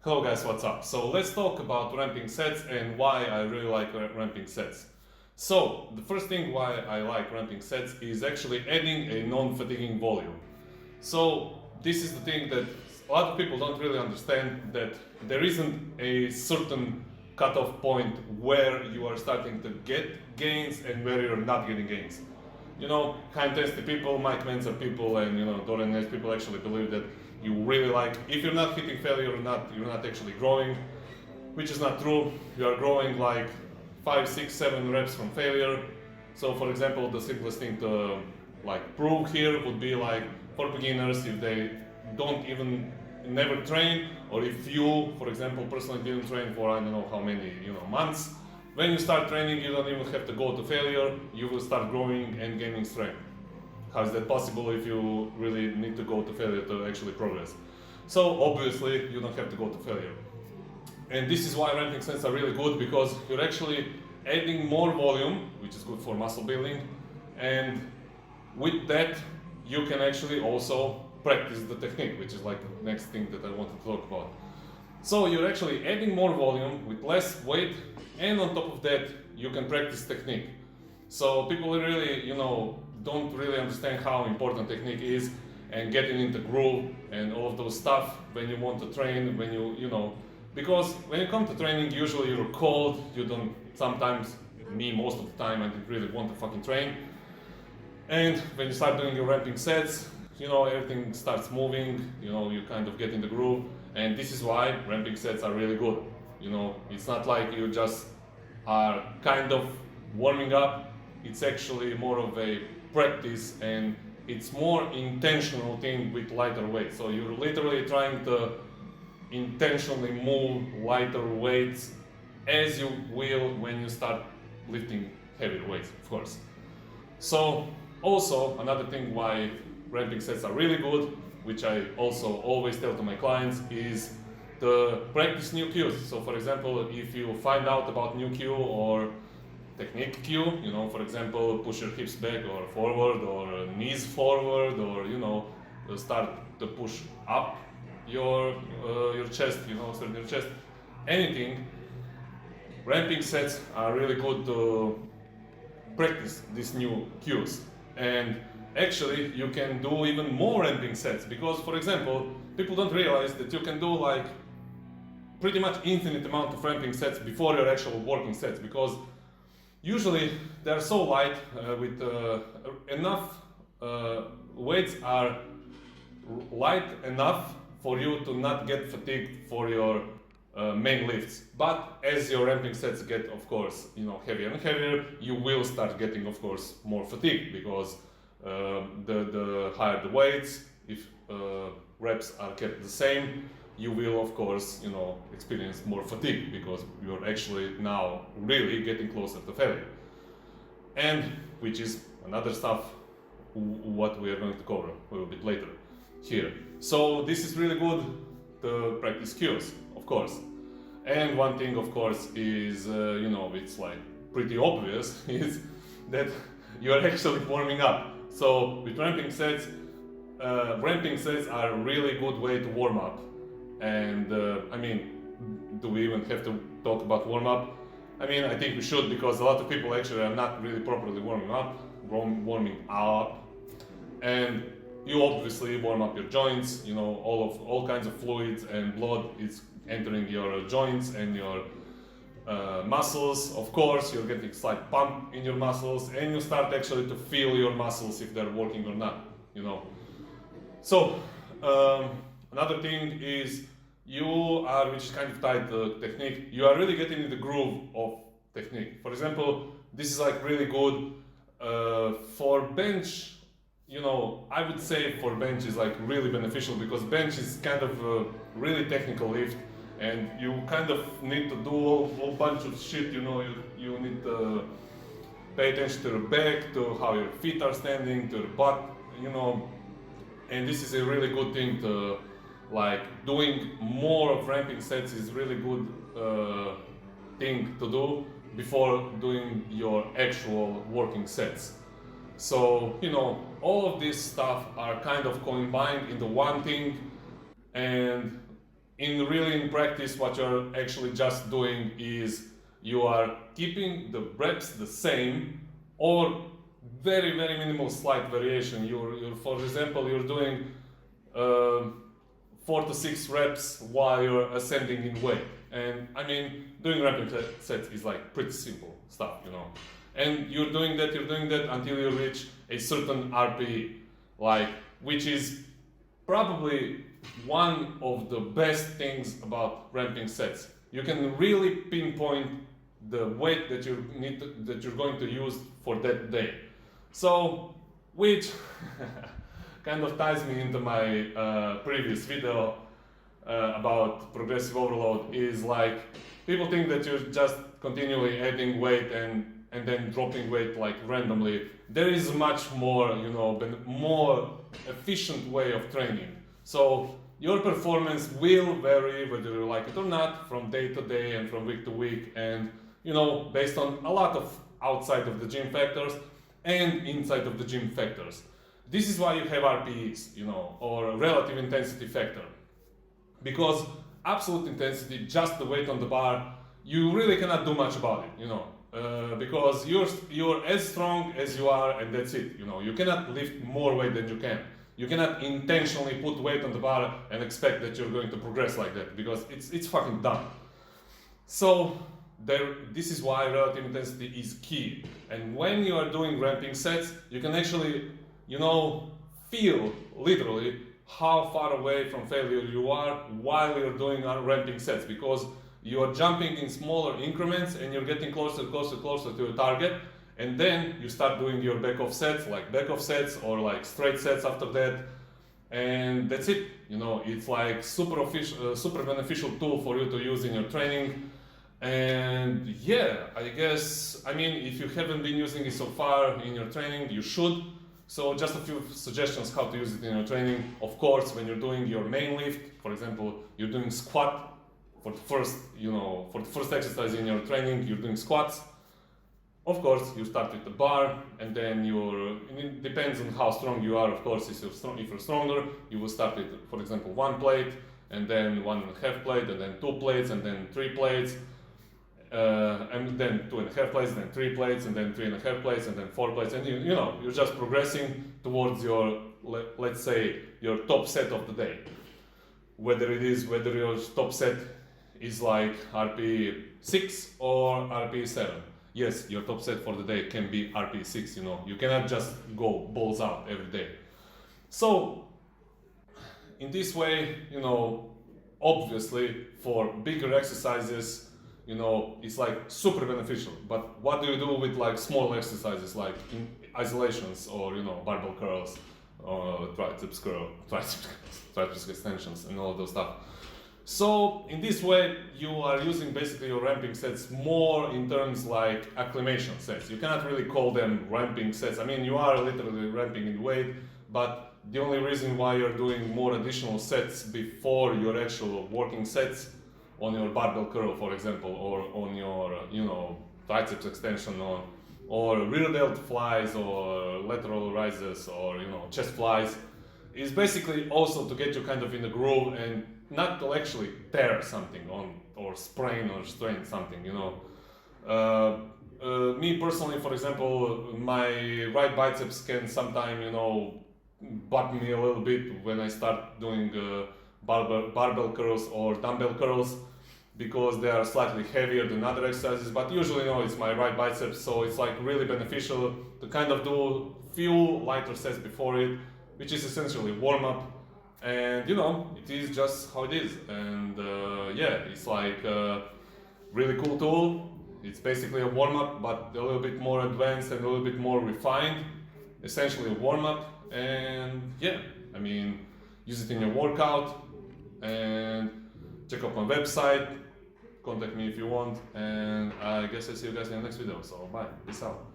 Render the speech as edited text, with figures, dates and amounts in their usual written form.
Hello guys, what's up? So let's talk about ramping sets and why I really like ramping sets. So the first thing why I like ramping sets is actually adding a non-fatiguing volume. So this is the thing that a lot of people don't really understand, that there isn't a certain cutoff point where you are starting to get gains and where you're not getting gains. You know, Chaim Testy people, Mike Menzer people, and Dorian Hayes people actually believe that you really like, if you're not hitting failure, you're not actually growing, which is not true. You are growing like 5, 6, 7 reps from failure. So for example, the simplest thing to like prove here would be like for beginners, if they don't even never train, or if you, for example, personally didn't train for I don't know how many months, when you start training, you don't even have to go to failure, you will start growing and gaining strength. How is that possible if you really need to go to failure to actually progress? So obviously you don't have to go to failure. And this is why ramping sets are really good, because you're actually adding more volume, which is good for muscle building, and with that you can actually also practice the technique, which is like the next thing that I wanted to talk about. So you're actually adding more volume with less weight, and on top of that you can practice technique. So people really don't really understand how important technique is, and getting into groove and all of those stuff when you want to train, when because when you come to training, usually you're cold, you don't, sometimes, me most of the time, I didn't really want to fucking train. And when you start doing your ramping sets, everything starts moving, you kind of get in the groove, and this is why ramping sets are really good. It's not like you just are kind of warming up, it's actually more of a practice, and it's more intentional thing with lighter weights. So you're literally trying to intentionally move lighter weights as you will when you start lifting heavier weights, of course. So also another thing why ramping sets are really good, which I also always tell to my clients, is to practice new cues. So for example, if you find out about new cue or technique cue, for example, push your hips back or forward, or knees forward, or start to push up your chest, straighten your chest, anything. Ramping sets are really good to practice these new cues. And actually you can do even more ramping sets, because for example, people don't realize that you can do like pretty much infinite amount of ramping sets before your actual working sets, because usually they're so light, with enough weights are light enough for you to not get fatigued for your main lifts. But as your ramping sets get, of course, heavier and heavier, you will start getting, of course, more fatigue, because the higher the weights, if reps are kept the same, you will, of course, experience more fatigue, because you're actually now really getting closer to failure. And which is another stuff what we are going to cover a little bit later here. So this is really good to practice cues, of course. And one thing, of course, is it's like pretty obvious is that you are actually warming up. So with ramping sets are a really good way to warm up. And do we even have to talk about warm up? I think we should, because a lot of people actually are not really properly warming up. And you obviously warm up your joints, all kinds of fluids and blood is entering your joints and your muscles. Of course, you're getting slight pump in your muscles, and you start actually to feel your muscles if they're working or not, So another thing is, which is kind of tied to technique, you are really getting in the groove of technique. For example, this is like really good for bench. I would say for bench is like really beneficial, because bench is kind of a really technical lift, and you kind of need to do a whole bunch of shit. You need to pay attention to your back, to how your feet are standing, to your butt, and this is a really good thing to, like, doing more of ramping sets is really good thing to do before doing your actual working sets. So, all of this stuff are kind of combined into one thing, and in practice, what you're actually just doing is you are keeping the reps the same, or very minimal slight variation. You're for example, you're doing 4 to 6 reps while you're ascending in weight. And I mean, doing ramping sets is like pretty simple stuff, you know. And you're doing that until you reach a certain RPE, like, which is probably one of the best things about ramping sets. You can really pinpoint the weight that that you're going to use for that day. So, which kind of ties me into my previous video about progressive overload, is like, people think that you're just continually adding weight and then dropping weight like randomly. There is much more, you know, more efficient way of training. So your performance will vary, whether you like it or not, from day to day and from week to week, and, you know, based on a lot of outside of the gym factors and inside of the gym factors. This is why you have RPEs, you know, or relative intensity factor. Because absolute intensity, just the weight on the bar, you really cannot do much about it, you know. Because you're as strong as you are, and that's it, you know. You cannot lift more weight than you can. You cannot intentionally put weight on the bar and expect that you're going to progress like that, because it's fucking dumb. So this is why relative intensity is key. And when you are doing ramping sets, you can actually, you know, feel literally how far away from failure you are while you're doing ramping sets, because you are jumping in smaller increments and you're getting closer to your target, and then you start doing your back-off sets, like back-off sets or like straight sets after that, and that's it. You know, it's like super beneficial tool for you to use in your training. And yeah, I guess, I mean, if you haven't been using it so far in your training, you should. So just a few suggestions how to use it in your training. Of course, when you're doing your main lift, for example, you're doing squat for the first exercise in your training, you're doing squats. Of course, you start with the bar, and then it depends on how strong you are. Of course, if you're stronger, you will start with, for example, 1 plate, and then 1.5 plate, and then 2 plates, and then 3 plates, and then 2.5 plates, then 3 plates, and then 3.5 plates, and then 4 plates, and you know, you're just progressing towards your, let's say, your top set of the day. Whether your top set is like RP 6 or RP 7. Yes, your top set for the day can be RP 6, you know. You cannot just go balls out every day. So, in this way, you know, obviously for bigger exercises, you know, it's like super beneficial. But what do you do with like small exercises, like in isolations, or, you know, barbell curls, or triceps extensions, and all of those stuff? So in this way, you are using basically your ramping sets more in terms like acclimation sets. You cannot really call them ramping sets. I mean, you are literally ramping in weight, but the only reason why you're doing more additional sets before your actual working sets on your barbell curl, for example, or on your, you know, triceps extension, or rear delt flies, or lateral rises, or, you know, chest flies, is basically also to get you kind of in the groove and not to actually tear something or sprain or strain something, you know. Me personally, for example, my right biceps can sometimes, you know, butt me a little bit when I start doing barbell curls or dumbbell curls, because they are slightly heavier than other exercises. But usually, you know, it's my right biceps, so it's like really beneficial to kind of do few lighter sets before it, which is essentially warm up. And, you know, it is just how it is. And yeah, it's like a really cool tool. It's basically a warm-up, but a little bit more advanced and a little bit more refined. Essentially a warm-up. And yeah, I mean, use it in your workout, and check out my website, contact me if you want, and I guess I'll see you guys in the next video. So bye, peace out.